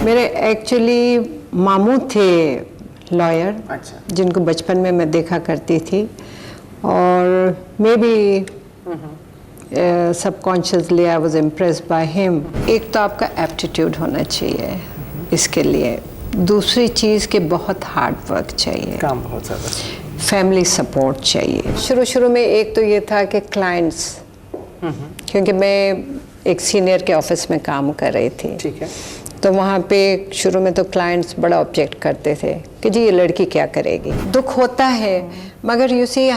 मेरे एक्चुअली मामू थे लॉयर, अच्छा। जिनको बचपन में मैं देखा करती थी और may be subconsciously I was impressed by him. एक तो आपका एप्टीट्यूड होना चाहिए इसके लिए, दूसरी चीज़ के बहुत हार्ड वर्क चाहिए, काम बहुत ज़्यादा, फैमिली सपोर्ट चाहिए। शुरू में एक तो ये था कि क्लाइंट्स, क्योंकि मैं एक सीनियर के ऑफिस में काम कर रही थी, ठीक है, तो वहाँ पे शुरू में तो क्लाइंट्स बड़ा ऑब्जेक्ट करते थे कि जी ये लड़की क्या करेगी। दुख होता है, मगर यू सी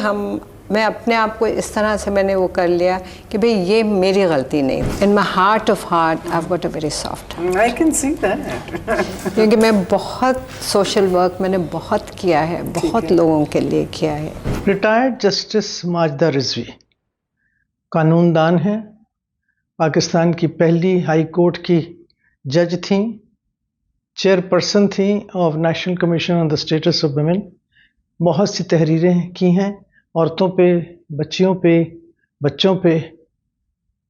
मैं अपने आप को इस तरह से मैंने वो कर लिया कि भाई ये मेरी गलती नहीं। In my heart of heart I have got a very soft heart. I can see that. क्योंकि मैं बहुत सोशल वर्क मैंने बहुत किया है, बहुत लोगों के लिए किया है। रिटायर्ड जस्टिस माजिदा रिजवी कानूनदान हैं, पाकिस्तान की पहली हाई कोर्ट की जज थीं, चेयरपर्सन थी of national commission on the status of women. बहुत सी तहरीरें की हैं औरतों पे, बच्चियों पे, बच्चों पे।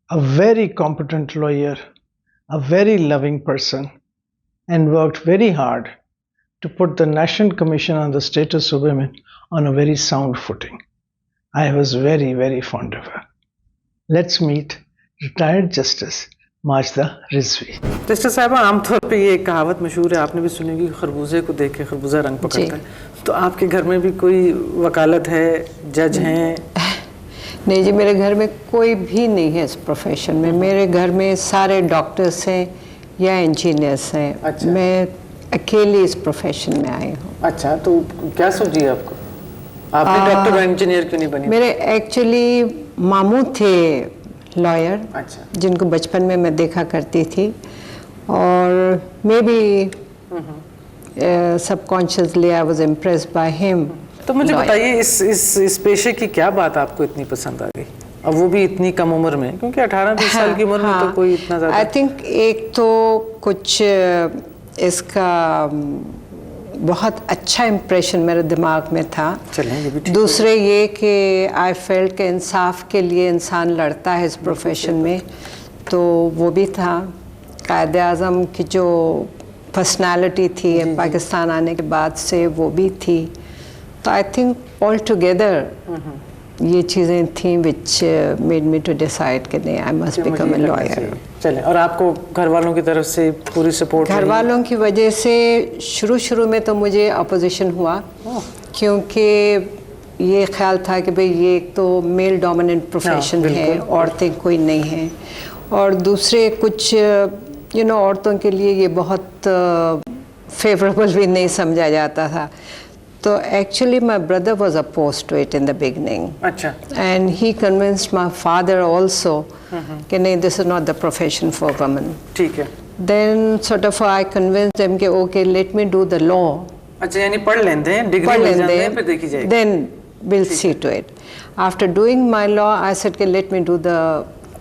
A very competent lawyer, a very loving person, and worked very hard to put the National Commission on the Status of Women on a very sound footing. I was very, very fond of her. Let's meet retired Justice Majida Rizvi. Justice साहब, आमतौर पे ये कहावत मशहूर है, आपने भी सुनी होगी, खरबूजे को देख के खरबूजा रंग पकड़ता है। तो आपके घर में भी कोई वकालत है, जज हैं? नहीं जी, मेरे घर में कोई भी नहीं है इस प्रोफेशन में। मेरे घर में सारे डॉक्टर्स हैं या इंजीनियर्स हैं। अच्छा। मैं अकेली इस प्रोफेशन में आई हूँ। अच्छा, तो क्या सूझी आपको? आपने डॉक्टर और इंजीनियर क्यों नहीं बनी? मेरे एक्चुअली मामू थे लॉयर, अच्छा, जिनको बचपन में मैं देखा करती थी और may be subconsciously I was impressed by him. तो मुझे बताइए, इस पेशे की क्या बात आपको इतनी पसंद आ गई, अब वो भी इतनी कम उम्र में? क्योंकि 18-20 साल की उम्र में तो कोई इतना ज़्यादा। आई थिंक एक तो कुछ इसका बहुत अच्छा इम्प्रेशन मेरे दिमाग में था। चलें, ये भी ठीक। दूसरे ये कि आई फेल्ट के इंसाफ के लिए इंसान लड़ता है इस प्रोफेशन में, तो वो भी था। कायदे आज़म की जो पर्सनालिटी थी पाकिस्तान आने के बाद से, वो भी थी। तो आई थिंक ऑल टुगेदर ये चीज़ें थी which made me to decide कि नहीं, I must become a lawyer. चलें, और आपको घर वालों की तरफ से पूरी सपोर्ट? घर वालों की वजह से शुरू में तो मुझे अपोजिशन हुआ, क्योंकि ये ख्याल था कि भाई ये एक तो मेल डोमिनेंट प्रोफेशन है, औरतें कोई नहीं हैं, और दूसरे कुछ औरतों के लिए ये बहुत फेवरेबल भी नहीं समझा जाता था। तो actually my brother was opposed to it in the beginning. अच्छा। And he convinced my father also कि नहीं, this is not the profession for women. ठीक है। Then sort of I convinced them कि okay, let me do the law. अच्छा, यानी पढ़ लेते हैं, डिग्री मिल जाते हैं, फिर देखी जाएगी। Then we'll see to it. After doing my law, I said कि let me do the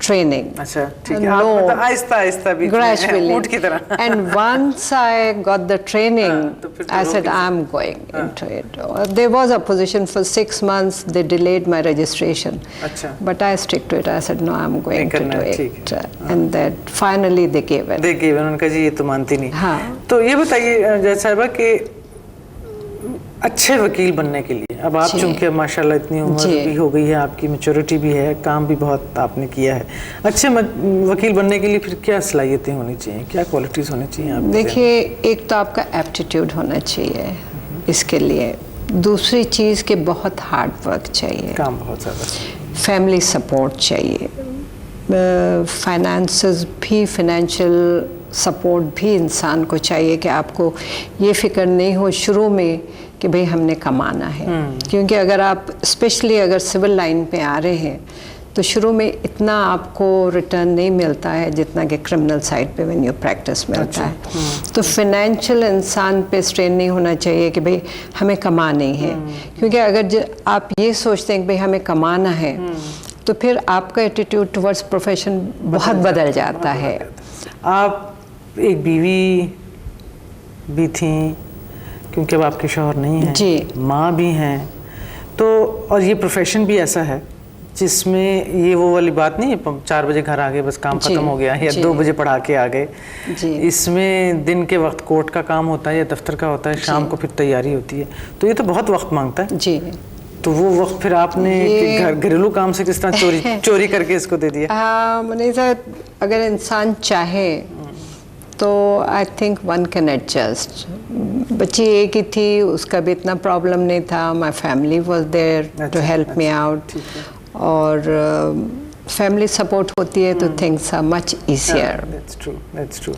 training. अच्छा, ठीक है। आप मतलब आहिस्ता-आहिस्ता भी gradually, ऊँट की तरह। and once I got the training, तो फिर तो I said I'm going into it. There was opposition for 6 months. They delayed my registration. अच्छा। But I stick to it. I said no, I'm going to do it. And that finally they gave it. they gave it. उन्होंने कहा जी ये तो मानती नहीं। हाँ। तो ये बताइए जज साहिबा कि अच्छे वकील बनने के लिए, अब आप चूंकि अब माशाल्लाह इतनी उम्र भी हो गई है, आपकी मैच्योरिटी भी है, काम भी बहुत आपने किया है, अच्छे वकील बनने के लिए फिर क्या सलाहियतें होनी चाहिए, क्या क्वालिटीज़ होनी चाहिए आप? देखिए, एक तो आपका एप्टीट्यूड होना चाहिए इसके लिए, दूसरी चीज़ के बहुत हार्ड वर्क चाहिए, काम बहुत ज़्यादा, फैमिली सपोर्ट चाहिए, फाइनेंशियल सपोर्ट भी इंसान को चाहिए कि आपको ये फ़िक्र नहीं हो शुरू में कि भाई हमने कमाना है। क्योंकि अगर आप स्पेशली अगर सिविल लाइन पे आ रहे हैं तो शुरू में इतना आपको रिटर्न नहीं मिलता है जितना कि क्रिमिनल साइड पे व्हेन यू प्रैक्टिस मिलता है। तो फाइनेंशियल इंसान पे स्ट्रेन नहीं होना चाहिए कि भाई हमें कमानी है, क्योंकि अगर आप ये सोचते हैं कि भाई हमें कमाना है तो फिर आपका एटीट्यूड टुवर्ड्स प्रोफेशन बहुत बदल जाता है। आप एक बीवी भी थी, क्योंकि अब आपके शौहर नहीं हैं, जी, माँ भी हैं, तो और ये प्रोफेशन भी ऐसा है जिसमें ये वो वाली बात नहीं है 4 बजे घर आ गए बस काम खत्म हो गया, या 2 बजे पढ़ा के आ गए। इसमें दिन के वक्त कोर्ट का काम होता है या दफ्तर का होता है, शाम को फिर तैयारी होती है, तो ये तो बहुत वक्त मांगता है जी। तो वो वक्त फिर आपने घरेलू काम से किस तरह चोरी करके इसको दे दिया? मनीष साहब, अगर इंसान चाहे तो I think one can adjust. बच्ची एक ही थी, उसका भी इतना प्रॉब्लम नहीं था, my family was there to help me out, और फैमिली सपोर्ट होती है तो things are much easier,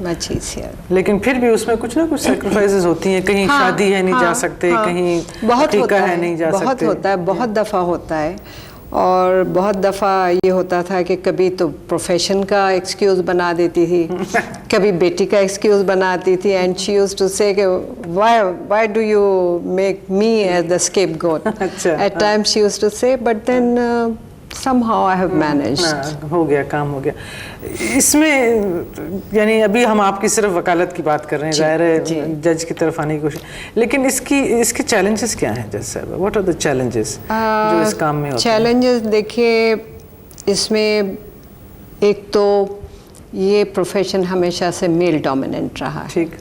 much easier. लेकिन फिर भी उसमें कुछ ना कुछ सैक्रिफाइसेस होती हैं, कहीं शादी है नहीं जा सकते, कहीं बहुत होता है, नहीं जा सकते, बहुत होता है, बहुत दफ़ा होता है। और बहुत दफ़ा ये होता था कि कभी तो प्रोफेशन का एक्सक्यूज़ बना देती थी, कभी बेटी का एक्सक्यूज़ बनाती थी, and she used to say कि why do you make me as the scapegoat. At times she used to say, but then somehow I have managed। हो गया, काम हो गया। इसमें यानी अभी हम आपकी सिर्फ वकालत की बात कर रहे हैं, ज़ाहिर है जज की तरफ आने की कोशिश, लेकिन इसके चैलेंजेस क्या हैं जज साहब? व्हाट आर द चैलेंजेस जो इस काम में होते हैं? चैलेंजेस देखिए, इसमें एक तो ये प्रोफेशन हमेशा से मेल डोमिनेंट रहा है, ठीक,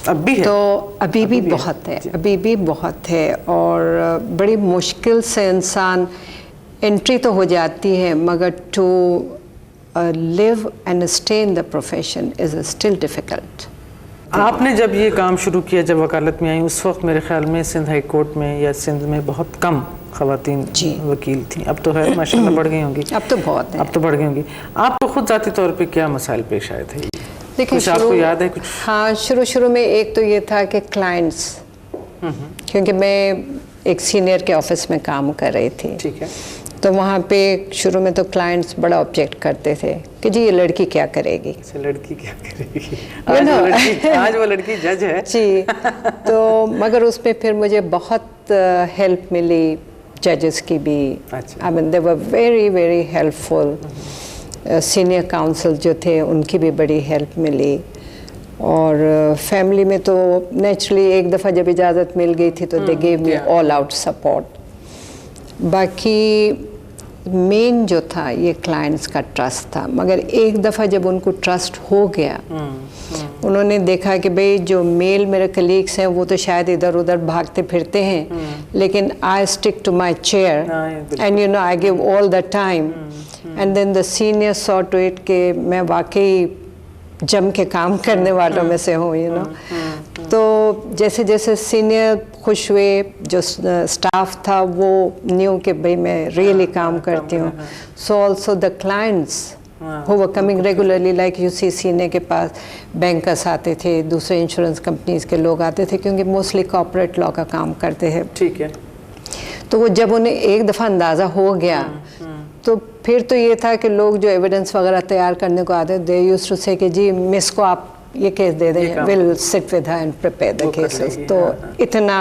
अब भी है, तो अभी भी बहुत है, अभी भी बहुत है, और बड़ी मुश्किल से इंसान एंट्री तो हो जाती है, मगर to live and stay in the profession is still difficult. आपने जब ये काम शुरू किया, जब वकालत में आई, उस वक्त मेरे ख्याल में सिंध हाई कोर्ट में या सिंध में बहुत कम खवातीन वकील थी, अब तो है माशाल्लाह बढ़ गई होंगी, अब तो बहुत है, अब तो बढ़ गई होंगी। आपको खुद ज़ाती तौर पे क्या मसाइल पेश आए थे? देखिए, कुछ आपको याद है कुछ? हाँ, शुरू में एक तो ये था कि क्लाइंट्स, क्योंकि मैं एक सीनियर के ऑफिस में काम कर रही थी, ठीक है, तो वहाँ पे शुरू में तो क्लाइंट्स बड़ा ऑब्जेक्ट करते थे कि जी ये लड़की क्या करेगी, लड़की क्या करेगी, आज वो लड़की जज है जी। तो मगर उसमें फिर मुझे बहुत हेल्प मिली जजेस की भी, I mean they were very very helpful. Senior council जो थे उनकी भी बड़ी हेल्प मिली, और फैमिली में तो नेचुरली एक दफ़ा जब इजाज़त मिल गई थी तो they gave me all out support. बाकी मेन जो था ये क्लाइंट्स का ट्रस्ट था, मगर एक दफ़ा जब उनको ट्रस्ट हो गया, उन्होंने देखा कि भाई जो मेल मेरे कलीग्स हैं वो तो शायद इधर उधर भागते फिरते हैं, लेकिन I stick to my chair and you know I give all the time, and then the senior saw to it कि मैं वाकई जम के काम करने वालों में से हूँ, यू नो। तो जैसे जैसे सीनियर खुश हुए, जो स्टाफ था वो न्यू कि भाई मैं रियली काम करती हूँ, so also the clients who were coming regularly, like you see सीने के पास बैंकर्स आते थे, दूसरे इंश्योरेंस कंपनीज के लोग आते थे, क्योंकि मोस्टली कॉर्पोरेट लॉ का काम करते हैं, ठीक है। तो वो जब उन्हें एक दफ़ा अंदाज़ा हो गया, तो फिर तो ये था कि लोग जो एविडेंस वगैरह तैयार करने को आते दे यूज्ड टू से कि जी मिस को आप ये केस दे दें, will sit with her and prepare the cases. तो इतना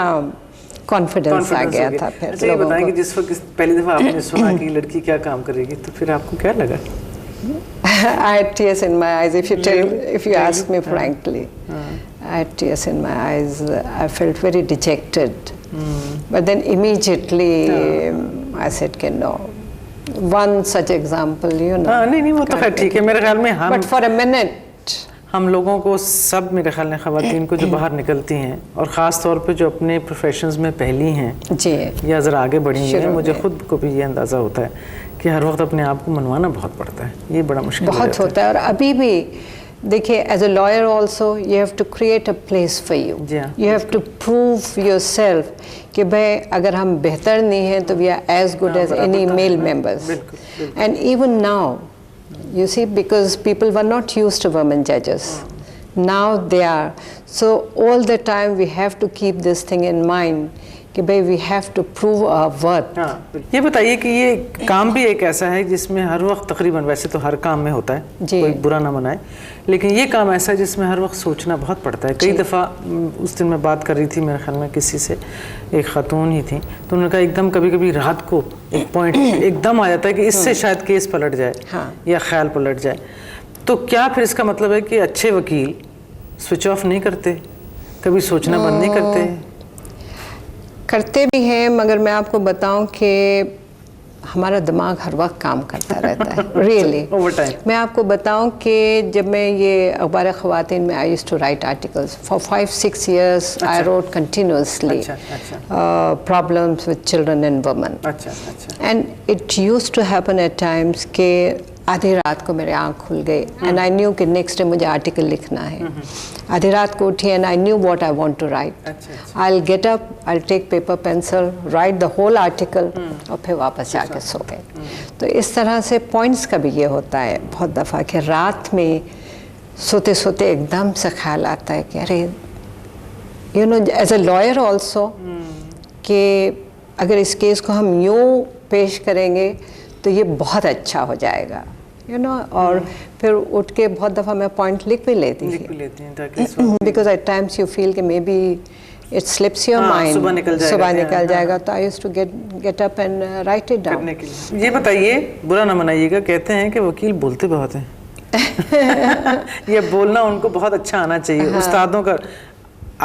कॉन्फिडेंस आ गया था फिर लोगों को। कि जिस वक्त पहली दफ़ा आपने सुना कि लड़की क्या काम करेगी, तो फिर आपको क्या लगा? I had tears in my eyes. If you ask me frankly, I had tears in my eyes. I felt very dejected. But then immediately I said कि no. One such example, you know. नहीं वो तो खैर ठीक है, मेरे ख्याल में हम, But for a minute, हम लोगों को सब, मेरे ख्याल में ख़वातीन को जो बाहर निकलती हैं, और ख़ास तौर पे जो अपने प्रोफेशंस में पहली हैं जी, या ज़रा आगे बढ़ी हैं, मुझे खुद को भी ये अंदाज़ा होता है कि हर वक्त अपने आप को मनवाना बहुत पड़ता है, ये बड़ा मुश्किल बहुत होता है। और अभी भी देखिए, as a lawyer also you have to create a place for you, you have to prove yourself कि भाई अगर हम बेहतर नहीं हैं तो we are as good as any male members. And even now you see, because people were not used to women judges, now they are, so all the time we have to keep this thing in mind कि भाई we have to prove our worth। ये बताइए कि ये काम भी एक ऐसा है जिसमें हर वक्त, तकरीबन वैसे तो हर काम में होता है, कोई बुरा ना मनाए, लेकिन ये काम ऐसा है जिसमें हर वक्त सोचना बहुत पड़ता है। कई दफ़ा, उस दिन मैं बात कर रही थी मेरे ख्याल में किसी से, एक खातून ही थी, तो उन्होंने कहा एकदम कभी कभी रात को एक पॉइंट एकदम आ जाता है कि इससे शायद केस पलट जाए या ख्याल पलट जाए। तो क्या फिर इसका मतलब है कि अच्छे वकील स्विच ऑफ नहीं करते, कभी सोचना बंद नहीं करते? करते भी हैं, मगर मैं आपको बताऊं कि हमारा दिमाग हर वक्त काम करता रहता है रियली Overtime. मैं आपको बताऊं कि जब मैं ये अखबार ख़वातीन में I used to write articles for 5-6 years I wrote continuously problems with children and women and it used to happen at times के आधी रात को मेरे आँख खुल गई एंड आई न्यू कि नेक्स्ट डे मुझे आर्टिकल लिखना है आधी रात को उठी and I knew what I want to write I will get up I will take paper pencil write the whole article और फिर वापस जाके सो गए तो इस तरह से पॉइंट्स का भी ये होता है बहुत दफ़ा कि रात में सोते सोते एकदम से ख्याल आता है कि अरे you know as a lawyer also कि अगर इस केस को हम यूँ पेश करेंगे तो ये बहुत अच्छा हो जाएगा यू नो और फिर उठ के बहुत दफ़ा मैं पॉइंट लिख भी लेती थी because at times you feel कि maybe it slips your mind सुबह निकल जाएगा तो I used to get up and write it down ये बताइए बुरा ना मनाइएगा कहते हैं कि वकील बोलते बहुत हैं ये बोलना उनको बहुत अच्छा आना चाहिए उस्तादों का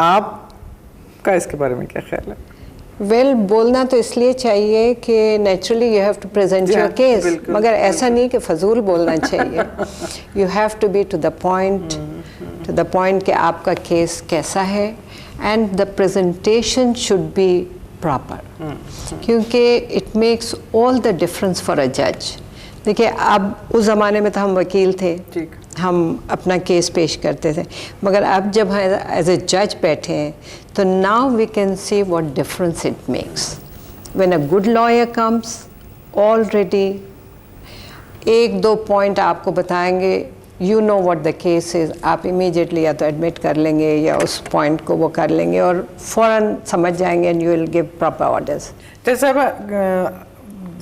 आपका इसके बारे में क्या ख्याल है वेल बोलना तो इसलिए चाहिए कि naturally you have to present your case मगर ऐसा नहीं कि फजूल बोलना चाहिए you have to be to the point कि आपका केस कैसा है and the presentation should be proper क्योंकि it makes all the difference for a जज देखिए अब उस ज़माने में तो हम वकील थे हम अपना केस पेश करते थे मगर अब जब हम एज ए जज बैठे हैं तो now we can see what difference it makes when a good lawyer comes already 1-2 point आपको बताएंगे you know what the case is आप इमीडिएटली या तो एडमिट कर लेंगे या उस पॉइंट को वो कर लेंगे और फ़ौरन समझ जाएंगे and you will give proper orders जैसे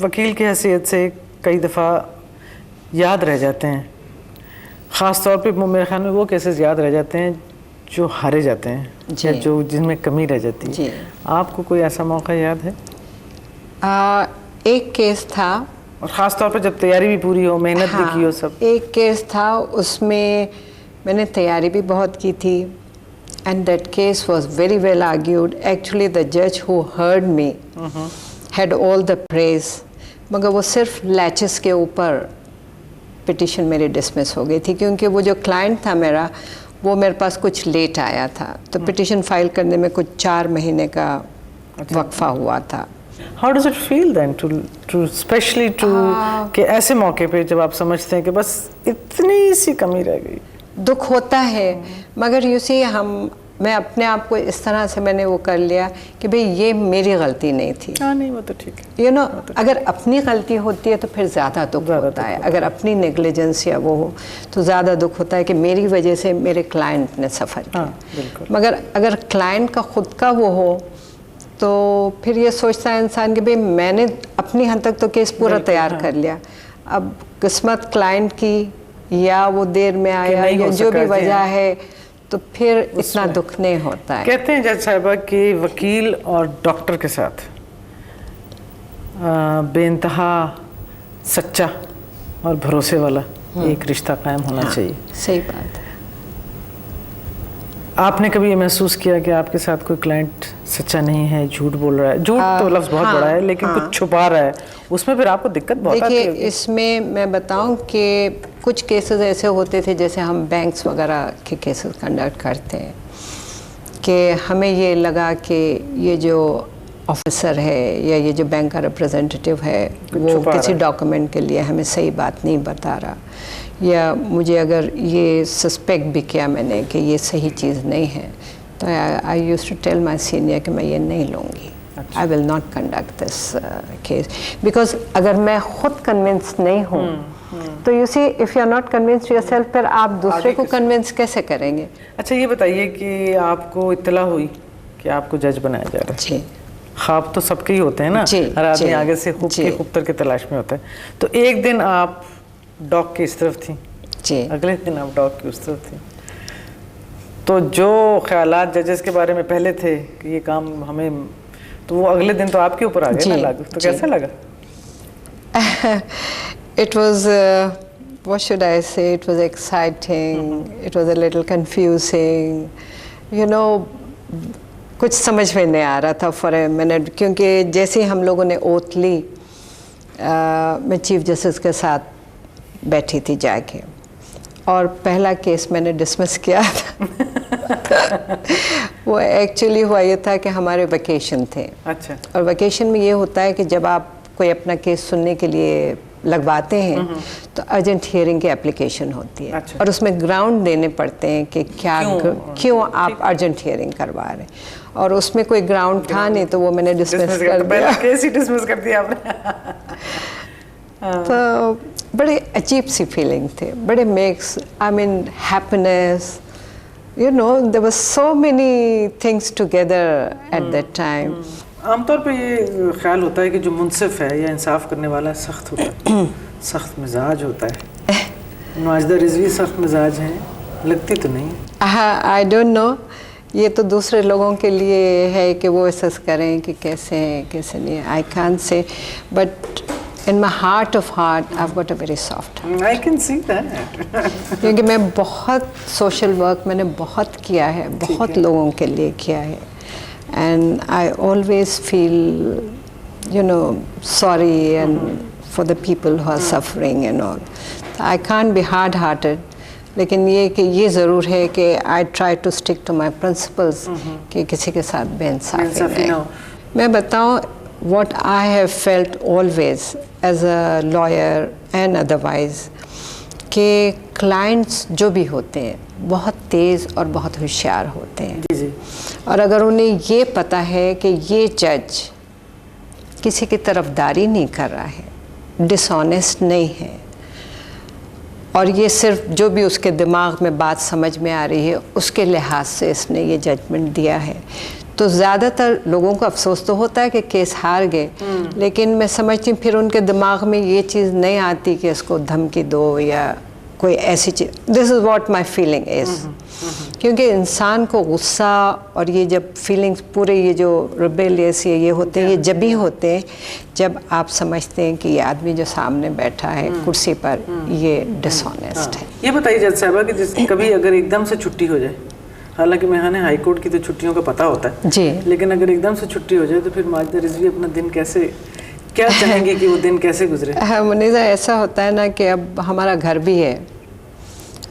वकील की हैसियत से कई दफ़ा याद रह जाते हैं ख़ास तौर पे मेरे ख्याल में वो केसेस याद रह जाते हैं जो हारे जाते हैं या जो जिनमें कमी रह जाती है आपको कोई ऐसा मौका याद है एक केस था और ख़ास तौर पे जब तैयारी भी पूरी हो मेहनत भी की हो सब एक केस था उसमें मैंने तैयारी भी बहुत की थी and that case was very well argued actually the जज who heard me had all the praise मगर वो सिर्फ लैचेस के ऊपर पिटिशन मेरी डिसमिस हो गई थी क्योंकि वो जो क्लाइंट था मेरा वो मेरे पास कुछ लेट आया था तो पिटिशन फाइल करने में कुछ 4 महीने का वक्फा हुआ था How does it feel then to especially to कि ऐसे मौके पे जब आप समझते हैं कि बस इतनी सी कमी रह गई दुख होता है मगर यू सी मैं अपने आप को इस तरह से मैंने वो कर लिया कि भाई ये मेरी गलती नहीं थी नहीं वो तो ठीक है यू नो अगर अपनी गलती होती है तो फिर ज़्यादा दुख होता है अगर अपनी नेग्लिजेंस या वो हो तो ज़्यादा दुख होता है कि मेरी वजह से मेरे क्लाइंट ने सफ़र किया मगर अगर क्लाइंट का खुद का वो हो तो फिर ये सोचता है इंसान कि भाई मैंने अपनी हद तक तो केस पूरा तैयार कर लिया अब किस्मत क्लाइंट की या वो देर में आया या जो भी वजह है तो फिर इतना दुख नहीं होता है कहते हैं जज साहिबा कि वकील और डॉक्टर के साथ बेइंतहा सच्चा और भरोसे वाला एक रिश्ता कायम होना चाहिए सही बात है आपने कभी ये महसूस किया कि आपके साथ कोई क्लाइंट सच्चा नहीं है झूठ बोल रहा है झूठ तो लफ्ज़ बहुत बड़ा है लेकिन कुछ छुपा रहा है उसमें फिर आपको दिक्कत बहुत आती है देखिए इसमें मैं बताऊं कि कुछ केसेस ऐसे होते थे जैसे हम बैंक्स वगैरह के केसेस कंडक्ट करते हैं कि हमें ये लगा कि ये जो ऑफिसर है या ये जो बैंक का रिप्रेजेंटेटिव है वो किसी डॉक्यूमेंट के लिए हमें सही बात नहीं बता रहा या मुझे अगर ये सस्पेक्ट भी किया मैंने कि ये सही चीज़ नहीं है तो I used to tell my senior कि मैं ये नहीं लूँगी I will not conduct this case because अगर मैं खुद कन्विंस नहीं हूँ तो you see if you are not convinced yourself फिर आप दूसरे को कन्विंस कैसे करेंगे अच्छा ये बताइए कि आपको इत्तला हुई कि आपको जज बनाया जा रहा है जी ख्वाब तो सबके ही होते हैं ना हर आदमी आगे से खूबतर के तलाश में होता है तो एक दिन आप डॉग की इस तरफ थी जी अगले दिन आप डॉग की उस तरफ थी तो जो ख्यालात जजेस के बारे में पहले थे कि ये काम हमें तो वो अगले दिन तो आपके ऊपर आ गए ना लागू तो कैसा लगा It was what should I say, it was exciting, it was a little confusing, you know, कुछ समझ में नहीं आ रहा था फॉर ए मिनट क्योंकि जैसे हम लोगों ने ओथ ली मैं चीफ जस्टिस के साथ बैठी थी जाके, और पहला केस मैंने डिसमिस किया था। वो एक्चुअली हुआ ये था कि हमारे वेकेशन थे। अच्छा। और वेकेशन में ये होता है कि जब आप कोई अपना केस सुनने के लिए लगवाते हैं तो अर्जेंट हियरिंग की एप्लीकेशन होती है। अच्छा। और उसमें ग्राउंड देने पड़ते हैं कि क्यों आप अर्जेंट हियरिंग करवा रहे हैं, और उसमें कोई ग्राउंड था नहीं, तो वो मैंने डिसमिस कर दिया। केस ही डिसमिस कर दिया आपने। तो बड़े अजीब सी फीलिंग थे, बड़े makes I mean happiness, you know, there were so many things together at that time. आमतौर पे ये ख्याल होता है कि जो मुंसिफ है या इंसाफ करने वाला सख्त होता है, सख्त मिजाज होता है। माजिदा रिजवी सख्त मिजाज हैं, लगती तो नहीं। I don't know, ये तो दूसरे लोगों के लिए है कि वो एहसास करें कि कैसे हैं कैसे नहीं। I can't say, but in my heart of heart I've got a very soft heart. I can see that. क्योंकि मैं बहुत सोशल वर्क मैंने बहुत किया है, बहुत लोगों के लिए किया है, and I always feel, you know, sorry and for the people who are suffering and all. I can't be hard-hearted, लेकिन ये कि ये ज़रूर है कि I try to stick to my principles कि किसी के साथ बेइंसाफ़ी नहीं। मैं बताऊँ what I have felt always as a lawyer and otherwise, कि clients जो भी होते हैं बहुत तेज़ और बहुत होशियार होते हैं। जी जी। और अगर उन्हें ये पता है कि ये जज किसी की तरफदारी नहीं कर रहा है, डिसऑनेस्ट नहीं है, और ये सिर्फ जो भी उसके दिमाग में बात समझ में आ रही है उसके लिहाज से इसने ये जजमेंट दिया है, तो ज़्यादातर लोगों को अफसोस तो होता है कि केस हार गए, लेकिन मैं समझती हूँ फिर उनके दिमाग में ये चीज़ नहीं आती कि इसको धमकी दो या कोई ऐसी चीज़। This is what my feeling is, क्योंकि इंसान को गुस्सा और ये जब फीलिंग्स पूरे ये जो रिबेलियस ये होते हैं, ये जब भी होते हैं जब आप समझते हैं कि ये आदमी जो सामने बैठा है कुर्सी पर ये डिसऑनेस्ट है। ये बताइए जज साहबा कि जिस कभी अगर एकदम से छुट्टी हो जाए, हालांकि मैंने हाई कोर्ट की तो छुट्टियों का पता होता है जी, लेकिन अगर एकदम से छुट्टी हो जाए तो फिर माजिदा रिजवी अपना दिन कैसे, क्या चाहेंगे कि वो दिन कैसे गुजरे? मुनीज़ा, ऐसा होता है ना कि अब हमारा घर भी है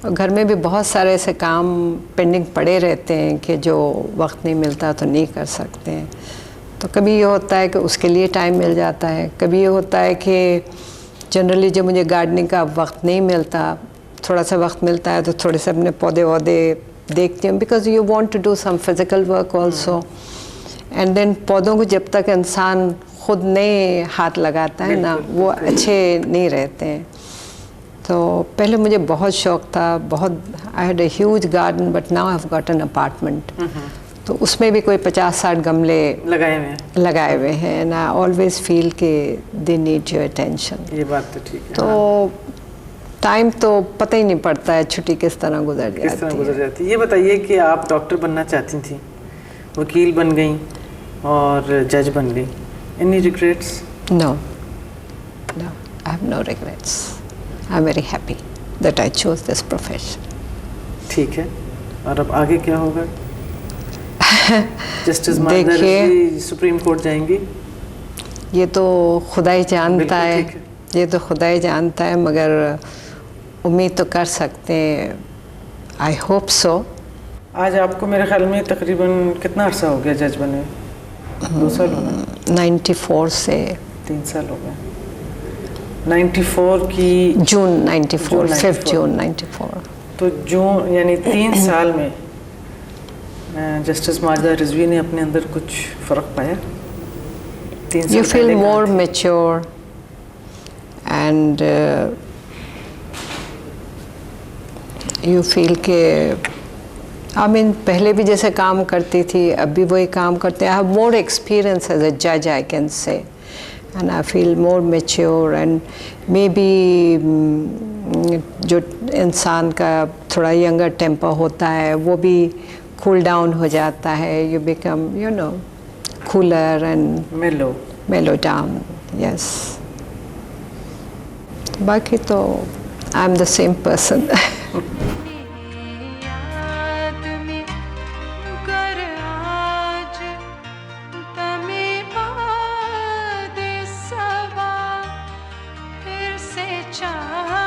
और घर में भी बहुत सारे ऐसे काम पेंडिंग पड़े रहते हैं कि जो वक्त नहीं मिलता तो नहीं कर सकते हैं। तो कभी ये होता है कि उसके लिए टाइम मिल जाता है, कभी ये होता है कि जनरली जब मुझे गार्डनिंग का वक्त नहीं मिलता, थोड़ा सा वक्त मिलता है तो थोड़े से अपने पौधे वौधे देखती हूँ, because you want to do some physical work also. And then पौधों को जब तक इंसान खुद नहीं हाथ लगाता है ना, वो अच्छे नहीं रहते हैं। तो पहले मुझे बहुत शौक़ था, बहुत I had a huge garden, but now I have got an apartment, तो उसमें भी कोई 50-60 गमले लगाए हुए हैं, एंड आई ऑलवेज फील कि दे नीड योर अटेंशन। ये बात तो ठीक है। तो टाइम तो पता ही नहीं पड़ता है, छुट्टी किस तरह गुजर जाती है। ये बताइए कि आप डॉक्टर बनना चाहती थी, वकील बन गई और जज बन गई, any regrets? No, I have no regrets. I am very happy that I chose this profession. ठीक है, और अब आगे क्या होगा? Justice Majida Rizvi supreme court जाएंगी? ये तो खुदा ही जानता है, ये तो खुदा ही जानता है, मगर उम्मीद तो कर सकते हैं। I hope so. आज आपको मेरे ख्याल में तकरीबन कितना अरसा हो गया जज बने? 2 साल हो गए? 94 से 3 साल हो गए। 94 की जून 94, 5 जून 94। तो जून यानी 3 साल में जस्टिस माजिदा रिजवी ने अपने अंदर कुछ फ़र्क पाया? 3 साल you feel more mature and you feel के आई मीन पहले भी जैसे काम करती थी अब भी वही काम करते हैं। I have more experience as a जज, I can say, and I feel more mature and maybe जो इंसान का थोड़ा यंगर टेम्पर होता है वो भी कूल डाउन हो जाता है। You become you know cooler and मेलो डाउन। यस, बाकी तो I am the same person. चाह